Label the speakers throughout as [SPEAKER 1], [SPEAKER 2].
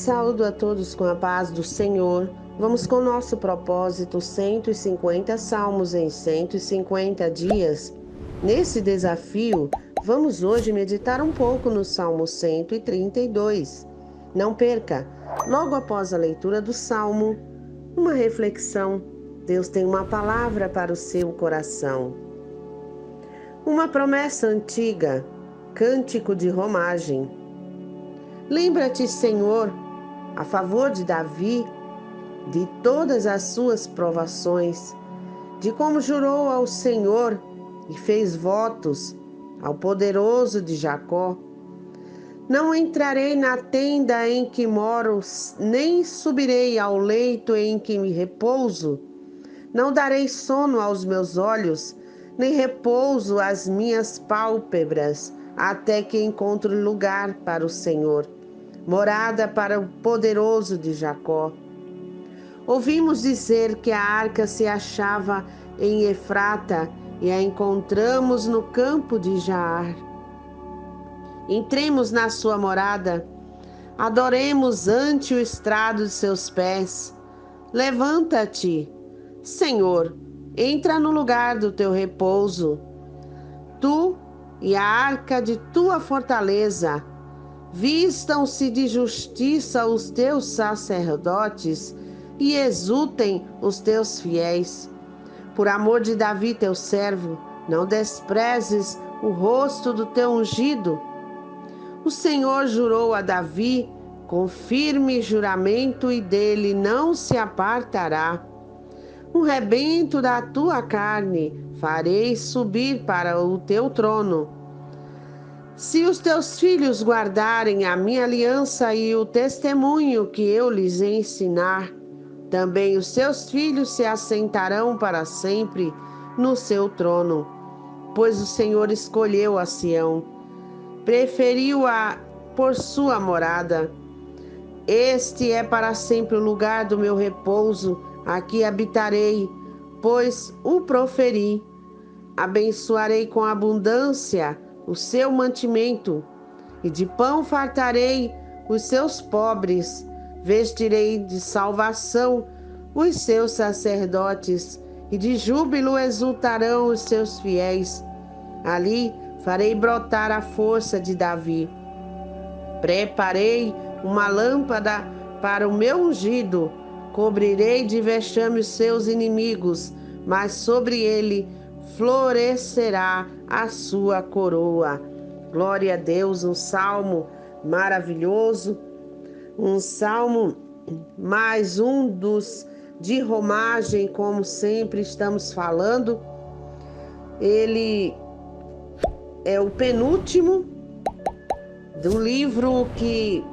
[SPEAKER 1] Saúdo a todos com a paz do Senhor. Vamos com nosso propósito 150 salmos em 150 dias. Nesse desafio, vamos hoje meditar um pouco no Salmo 132. Não perca, logo após a leitura do Salmo, uma reflexão. Deus tem uma palavra para o seu coração. Uma promessa antiga, cântico de romagem. Lembra-te, Senhor, a favor de Davi, de todas as suas provações, de como jurou ao Senhor e fez votos ao poderoso de Jacó. Não entrarei na tenda em que moro, nem subirei ao leito em que me repouso. Não darei sono aos meus olhos, nem repouso às minhas pálpebras, até que encontre lugar para o Senhor, morada para o poderoso de Jacó. Ouvimos dizer que a arca se achava em Efrata e a encontramos no campo de Jaar. Entremos na sua morada, adoremos ante o estrado de seus pés. Levanta-te, Senhor, entra no lugar do teu repouso. Tu e a arca de tua fortaleza, vistam-se de justiça os teus sacerdotes e exultem os teus fiéis. Por amor de Davi, teu servo, não desprezes o rosto do teu ungido. O Senhor jurou a Davi com firme juramento e dele não se apartará. Um rebento da tua carne farei subir para o teu trono. Se os teus filhos guardarem a minha aliança e o testemunho que eu lhes ensinar, também os seus filhos se assentarão para sempre no seu trono. Pois o Senhor escolheu a Sião, preferiu-a por sua morada. Este é para sempre o lugar do meu repouso, aqui habitarei, pois o proferi. Abençoarei com abundância o seu mantimento, e de pão fartarei os seus pobres. Vestirei de salvação os seus sacerdotes, e de júbilo exultarão os seus fiéis. Ali farei brotar a força de Davi. Preparei uma lâmpada para o meu ungido, cobrirei de vexame os seus inimigos, mas sobre ele florescerá a sua coroa. Glória a Deus, um salmo maravilhoso, um salmo, mais um dos de romagem, como sempre estamos falando. Ele é o penúltimo do livro que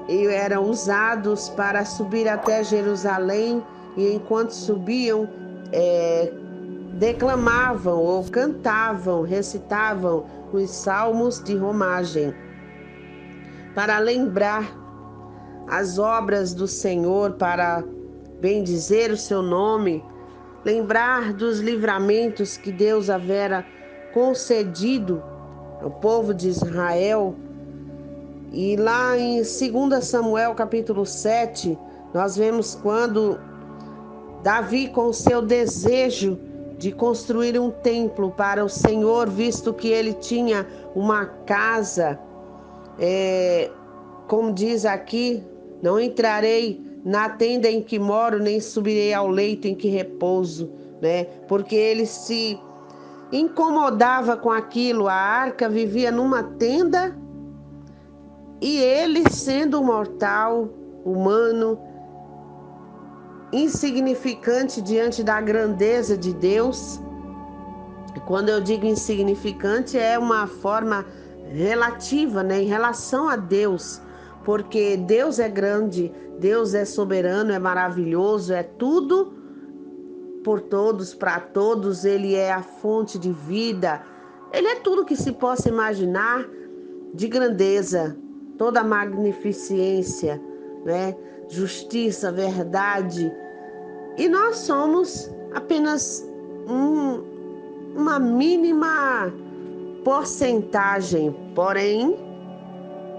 [SPEAKER 1] eram usados para subir até Jerusalém, e enquanto subiam, declamavam ou cantavam, recitavam os salmos de romagem, para lembrar as obras do Senhor, para bendizer o seu nome, lembrar dos livramentos que Deus havera concedido ao povo de Israel. E lá em 2 Samuel capítulo 7, nós vemos quando Davi, com o seu desejo de construir um templo para o Senhor, visto que ele tinha uma casa, como diz aqui, não entrarei na tenda em que moro, nem subirei ao leito em que repouso, né? Porque ele se incomodava com aquilo. A arca vivia numa tenda e ele, sendo mortal, humano, insignificante diante da grandeza de Deus. Quando eu digo insignificante, é uma forma relativa, né, em relação a Deus, porque Deus é grande, Deus é soberano, é maravilhoso, é tudo por todos, para todos. Ele é a fonte de vida, ele é tudo que se possa imaginar de grandeza, toda a magnificência, né? Justiça, verdade. E nós somos apenas uma mínima porcentagem, porém,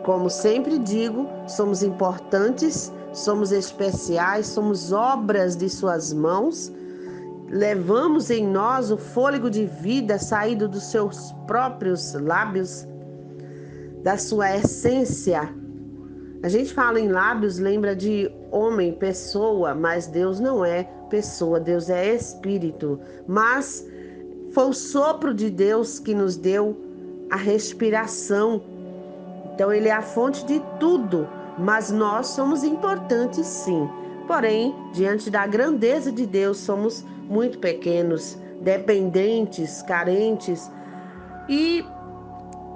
[SPEAKER 1] como sempre digo, somos importantes, somos especiais, somos obras de suas mãos. Levamos em nós o fôlego de vida saído dos seus próprios lábios, da sua essência. A gente fala em lábios, lembra de homem, pessoa, mas Deus não é pessoa, Deus é espírito. Mas foi o sopro de Deus que nos deu a respiração. Então ele é a fonte de tudo, mas nós somos importantes sim. Porém, diante da grandeza de Deus, somos muito pequenos, dependentes, carentes. E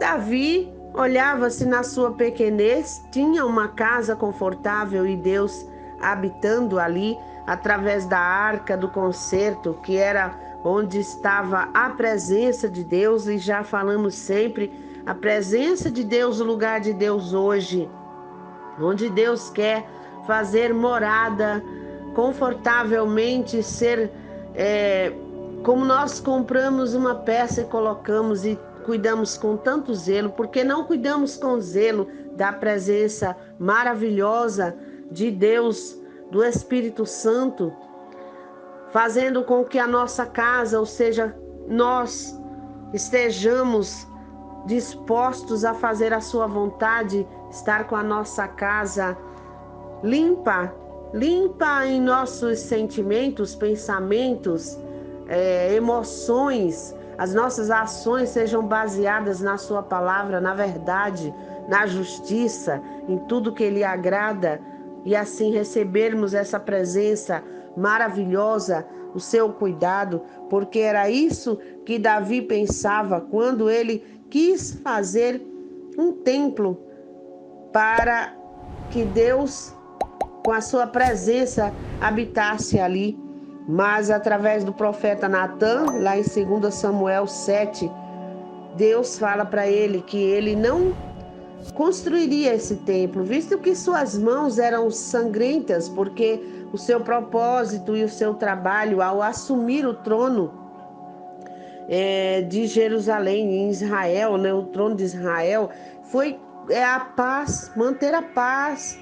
[SPEAKER 1] Davi olhava-se na sua pequenez, tinha uma casa confortável e Deus habitando ali através da arca do concerto, que era onde estava a presença de Deus, e já falamos sempre, a presença de Deus, o lugar de Deus hoje, onde Deus quer fazer morada confortavelmente, ser como nós compramos uma peça e colocamos e cuidamos com tanto zelo, porque não cuidamos com zelo da presença maravilhosa de Deus, do Espírito Santo, fazendo com que a nossa casa, ou seja, nós estejamos dispostos a fazer a sua vontade, estar com a nossa casa limpa em nossos sentimentos, pensamentos, emoções, as nossas ações sejam baseadas na sua palavra, na verdade, na justiça, em tudo que lhe agrada, e assim recebermos essa presença maravilhosa, o seu cuidado, porque era isso que Davi pensava quando ele quis fazer um templo para que Deus, com a sua presença, habitasse ali. Mas através do profeta Natã, lá em 2 Samuel 7, Deus fala para ele que ele não construiria esse templo, visto que suas mãos eram sangrentas, porque o seu propósito e o seu trabalho ao assumir o trono de Jerusalém, em Israel, né, o trono de Israel, foi a paz, manter a paz,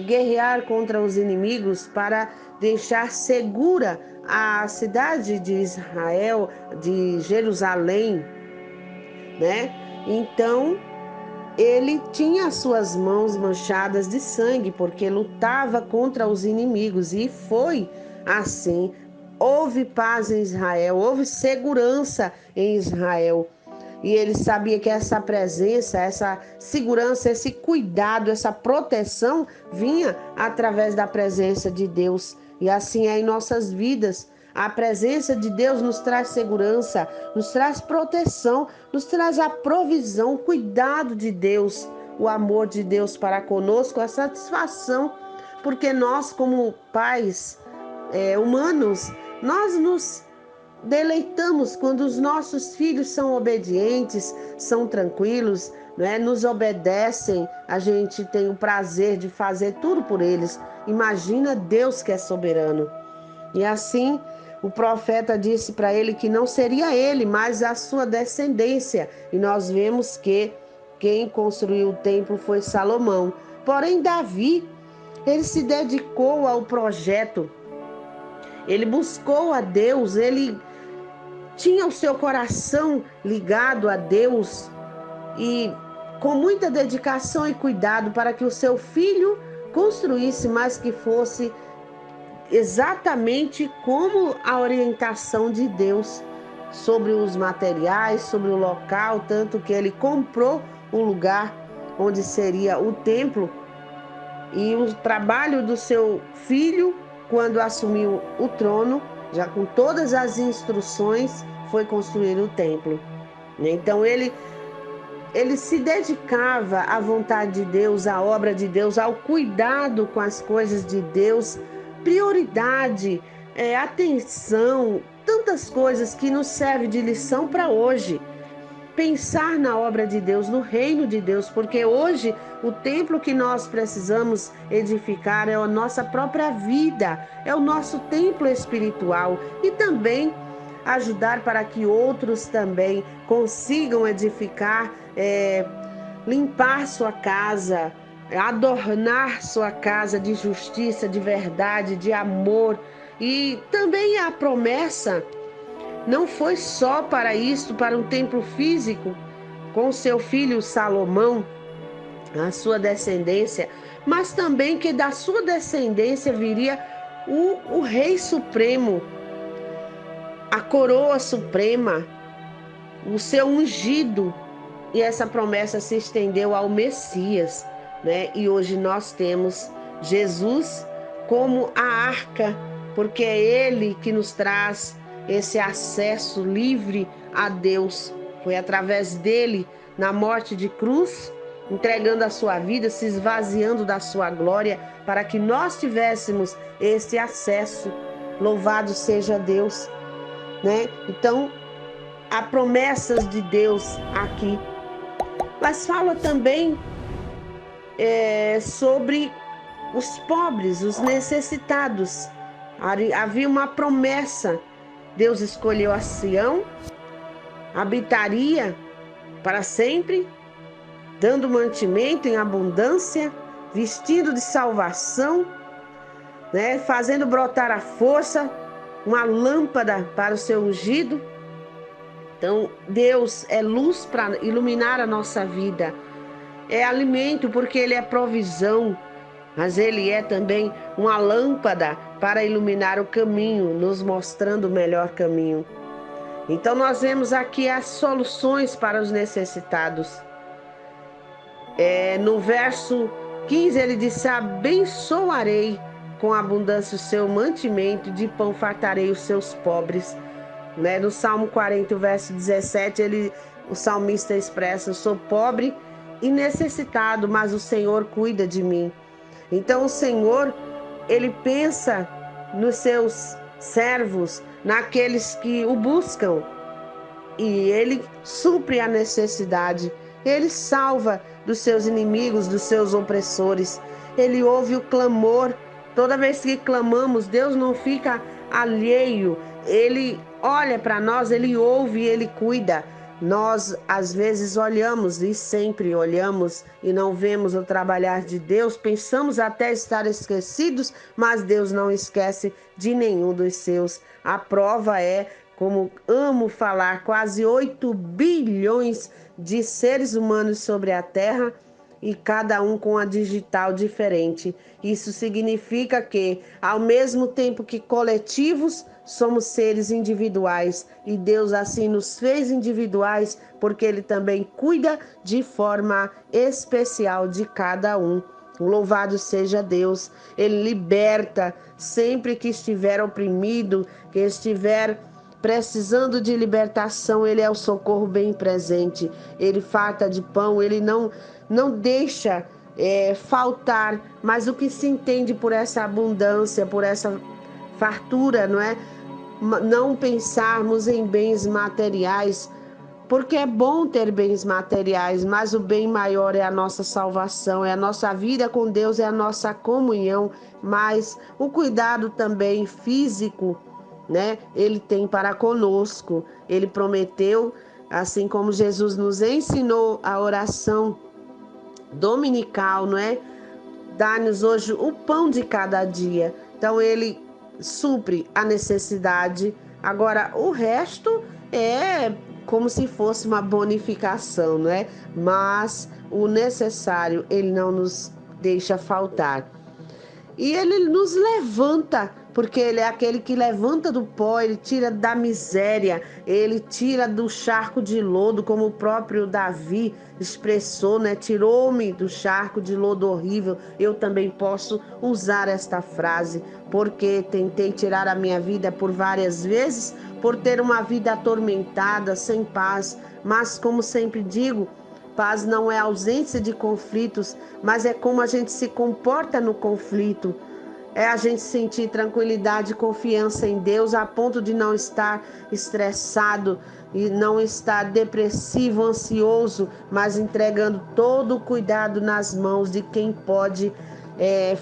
[SPEAKER 1] guerrear contra os inimigos para deixar segura a cidade de Israel, de Jerusalém, né? Então, ele tinha as suas mãos manchadas de sangue, porque lutava contra os inimigos, e foi assim. Houve paz em Israel, houve segurança em Israel. E ele sabia que essa presença, essa segurança, esse cuidado, essa proteção vinha através da presença de Deus. E assim é em nossas vidas. A presença de Deus nos traz segurança, nos traz proteção, nos traz a provisão, o cuidado de Deus, o amor de Deus para conosco, a satisfação, porque nós, como pais humanos, nós nos deleitamos quando os nossos filhos são obedientes, são tranquilos, né? Nos obedecem, a gente tem o prazer de fazer tudo por eles. Imagina Deus que é soberano. E assim, o profeta disse para ele que não seria ele, mas a sua descendência. E nós vemos que quem construiu o templo foi Salomão. Porém, Davi, ele se dedicou ao projeto. Ele buscou a Deus, ele tinha o seu coração ligado a Deus e com muita dedicação e cuidado para que o seu filho construísse, mas que fosse exatamente como a orientação de Deus sobre os materiais, sobre o local, tanto que ele comprou o lugar onde seria o templo, e o trabalho do seu filho, quando assumiu o trono, já com todas as instruções, foi construir o templo. Então ele se dedicava à vontade de Deus, à obra de Deus, ao cuidado com as coisas de Deus, prioridade, atenção, tantas coisas que nos servem de lição para hoje. Pensar na obra de Deus, no reino de Deus, porque hoje o templo que nós precisamos edificar é a nossa própria vida, é o nosso templo espiritual, e também ajudar para que outros também consigam edificar limpar sua casa, adornar sua casa de justiça, de verdade, de amor. E também a promessa não foi só para isso, para um templo físico, com seu filho Salomão, a sua descendência, mas também que da sua descendência viria o Rei Supremo, a coroa suprema, o seu ungido. E essa promessa se estendeu ao Messias, né? E hoje nós temos Jesus como a arca, porque é Ele que nos traz esse acesso livre a Deus. Foi através dele, na morte de cruz, entregando a sua vida, se esvaziando da sua glória, para que nós tivéssemos esse acesso. Louvado seja Deus, né? Então, há promessas de Deus aqui. Mas fala também sobre os pobres, os necessitados. Havia uma promessa. Deus escolheu a Sião, habitaria para sempre, dando mantimento em abundância, vestido de salvação, né? Fazendo brotar a força, uma lâmpada para o seu ungido. Então, Deus é luz para iluminar a nossa vida. É alimento porque Ele é provisão, mas Ele é também uma lâmpada para iluminar o caminho, nos mostrando o melhor caminho. Então, nós vemos aqui as soluções para os necessitados. No verso 15, ele disse: abençoarei com abundância o seu mantimento, de pão fartarei os seus pobres. No Salmo 40, verso 17, o salmista expressa: eu sou pobre e necessitado, mas o Senhor cuida de mim. Então o Senhor, Ele pensa nos seus servos, naqueles que o buscam, e Ele supre a necessidade. Ele salva dos seus inimigos, dos seus opressores. Ele ouve o clamor. Toda vez que clamamos, Deus não fica alheio. Ele olha para nós, Ele ouve e Ele cuida. Nós, às vezes, olhamos e sempre olhamos e não vemos o trabalhar de Deus. Pensamos até estar esquecidos, mas Deus não esquece de nenhum dos seus. A prova é, como amo falar, quase 8 bilhões de seres humanos sobre a Terra, e cada um com a digital diferente. Isso significa que, ao mesmo tempo que coletivos, somos seres individuais, e Deus assim nos fez individuais, porque Ele também cuida de forma especial de cada um. Louvado seja Deus. Ele liberta sempre que estiver oprimido, que estiver precisando de libertação. Ele é o socorro bem presente. Ele farta de pão, Ele não deixa faltar. Mas o que se entende por essa abundância, por essa fartura, não é? Não pensarmos em bens materiais, porque é bom ter bens materiais, mas o bem maior é a nossa salvação, é a nossa vida com Deus, é a nossa comunhão, mas o cuidado também físico, né? Ele tem para conosco. Ele prometeu, assim como Jesus nos ensinou a oração dominical, não é? Dá-nos hoje o pão de cada dia. Então Ele supre a necessidade. Agora o resto é como se fosse uma bonificação, não é? Mas o necessário Ele não nos deixa faltar. E Ele nos levanta, porque Ele é aquele que levanta do pó, Ele tira da miséria, Ele tira do charco de lodo, como o próprio Davi expressou, né? Tirou-me do charco de lodo horrível. Eu também posso usar esta frase, porque tentei tirar a minha vida por várias vezes, por ter uma vida atormentada, sem paz. Mas, como sempre digo, paz não é ausência de conflitos, mas é como a gente se comporta no conflito. É a gente sentir tranquilidade e confiança em Deus, a ponto de não estar estressado e não estar depressivo, ansioso, mas entregando todo o cuidado nas mãos de quem pode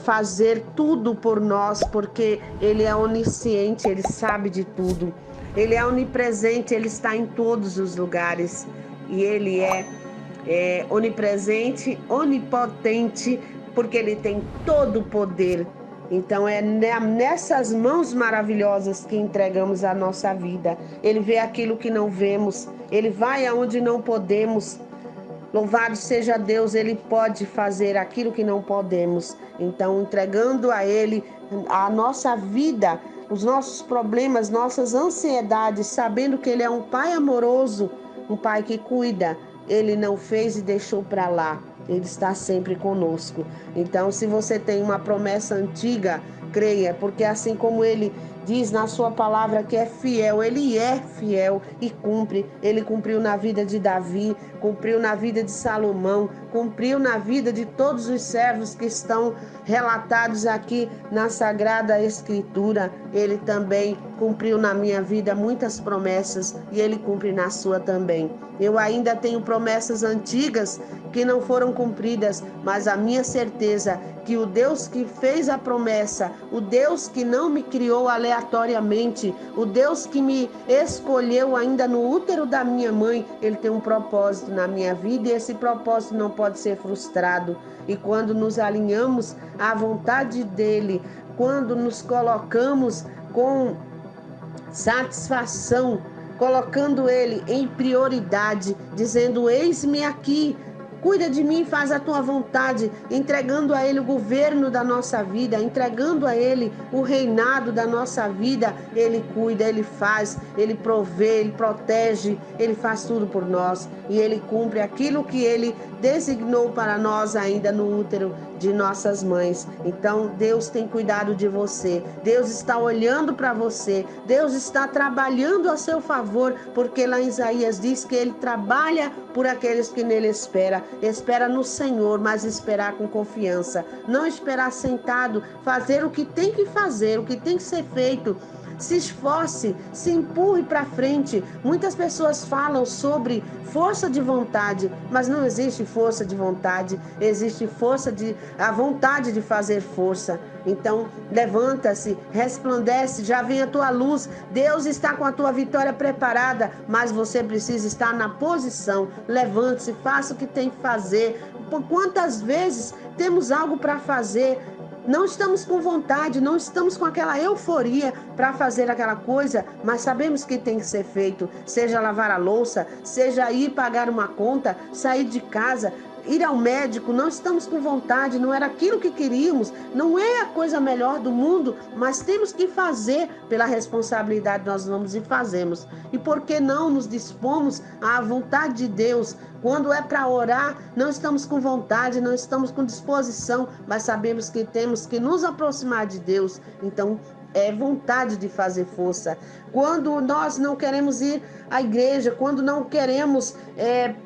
[SPEAKER 1] fazer tudo por nós, porque Ele é onisciente, Ele sabe de tudo. Ele é onipresente, Ele está em todos os lugares, e Ele é onipresente, onipotente, porque Ele tem todo o poder. Então é nessas mãos maravilhosas que entregamos a nossa vida. Ele vê aquilo que não vemos, Ele vai aonde não podemos. Louvado seja Deus, Ele pode fazer aquilo que não podemos. Então, entregando a Ele a nossa vida, os nossos problemas, nossas ansiedades, sabendo que Ele é um Pai amoroso, um Pai que cuida. Ele não fez e deixou para lá. Ele está sempre conosco. Então, se você tem uma promessa antiga, creia, porque assim como Ele diz na sua palavra que é fiel, Ele é fiel e cumpre. Ele cumpriu na vida de Davi, cumpriu na vida de Salomão, cumpriu na vida de todos os servos que estão relatados aqui na Sagrada Escritura. Ele também cumpriu na minha vida muitas promessas e Ele cumpre na sua também. Eu ainda tenho promessas antigas que não foram cumpridas, mas a minha certeza que o Deus que fez a promessa, o Deus que não me criou aleatoriamente, o Deus que me escolheu ainda no útero da minha mãe, Ele tem um propósito na minha vida e esse propósito não pode ser frustrado. E quando nos alinhamos à vontade dEle, quando nos colocamos com satisfação, colocando Ele em prioridade, dizendo: eis-me aqui, cuida de mim, faz a tua vontade, entregando a Ele o governo da nossa vida, entregando a Ele o reinado da nossa vida. Ele cuida, Ele faz, Ele provê, Ele protege, Ele faz tudo por nós e Ele cumpre aquilo que Ele designou para nós ainda no útero de nossas mães. Então Deus tem cuidado de você, Deus está olhando para você, Deus está trabalhando a seu favor, porque lá em Isaías diz que Ele trabalha por aqueles que nele esperam. Espera no Senhor, mas esperar com confiança. Não esperar sentado, fazer o que tem que fazer, o que tem que ser feito. Se esforce, se empurre para frente. Muitas pessoas falam sobre força de vontade, mas não existe força de vontade, existe a vontade de fazer força. Então, levanta-se, resplandece, já vem a tua luz. Deus está com a tua vitória preparada, mas você precisa estar na posição. Levante-se, faça o que tem que fazer. Por quantas vezes temos algo para fazer, não estamos com vontade, não estamos com aquela euforia para fazer aquela coisa, mas sabemos que tem que ser feito, seja lavar a louça, seja ir pagar uma conta, sair de casa, ir ao médico. Não estamos com vontade, não era aquilo que queríamos, não é a coisa melhor do mundo, mas temos que fazer pela responsabilidade. Nós vamos e fazemos. E por que não nos dispomos à vontade de Deus? Quando é para orar, não estamos com vontade, não estamos com disposição, mas sabemos que temos que nos aproximar de Deus. Então, é vontade de fazer força. Quando nós não queremos ir à igreja, quando não queremos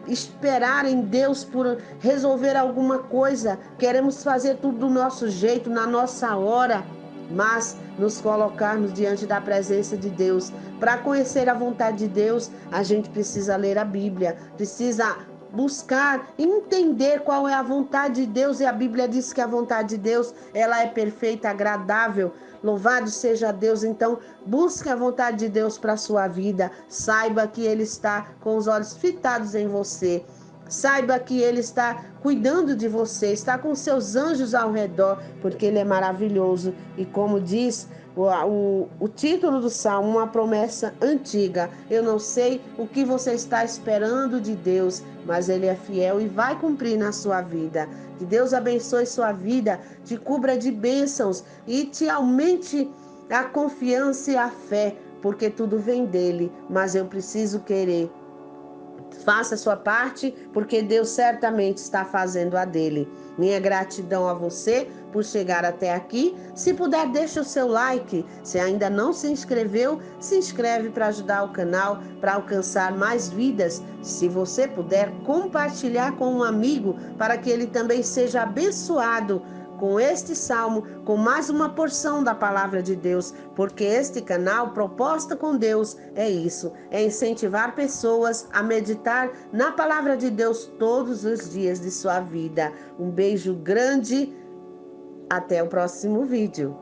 [SPEAKER 1] esperar em Deus por resolver alguma coisa, queremos fazer tudo do nosso jeito, na nossa hora, mas nos colocarmos diante da presença de Deus. Para conhecer a vontade de Deus, a gente precisa ler a Bíblia, precisa buscar, entender qual é a vontade de Deus, e a Bíblia diz que a vontade de Deus, ela é perfeita, agradável. Louvado seja Deus. Então, busque a vontade de Deus para a sua vida. Saiba que Ele está com os olhos fitados em você. Saiba que Ele está cuidando de você, está com seus anjos ao redor, porque Ele é maravilhoso. E como diz o título do Salmo, uma promessa antiga: eu não sei o que você está esperando de Deus, mas Ele é fiel e vai cumprir na sua vida. Que Deus abençoe sua vida, te cubra de bênçãos e te aumente a confiança e a fé, porque tudo vem dEle, mas eu preciso querer. Faça a sua parte, porque Deus certamente está fazendo a dele. Minha gratidão a você por chegar até aqui. Se puder, deixa o seu like. Se ainda não se inscreveu, se inscreve para ajudar o canal, para alcançar mais vidas. Se você puder, compartilhar com um amigo, para que ele também seja abençoado com este salmo, com mais uma porção da palavra de Deus, porque este canal, proposta com Deus, é isso, é incentivar pessoas a meditar na palavra de Deus todos os dias de sua vida. Um beijo grande, até o próximo vídeo.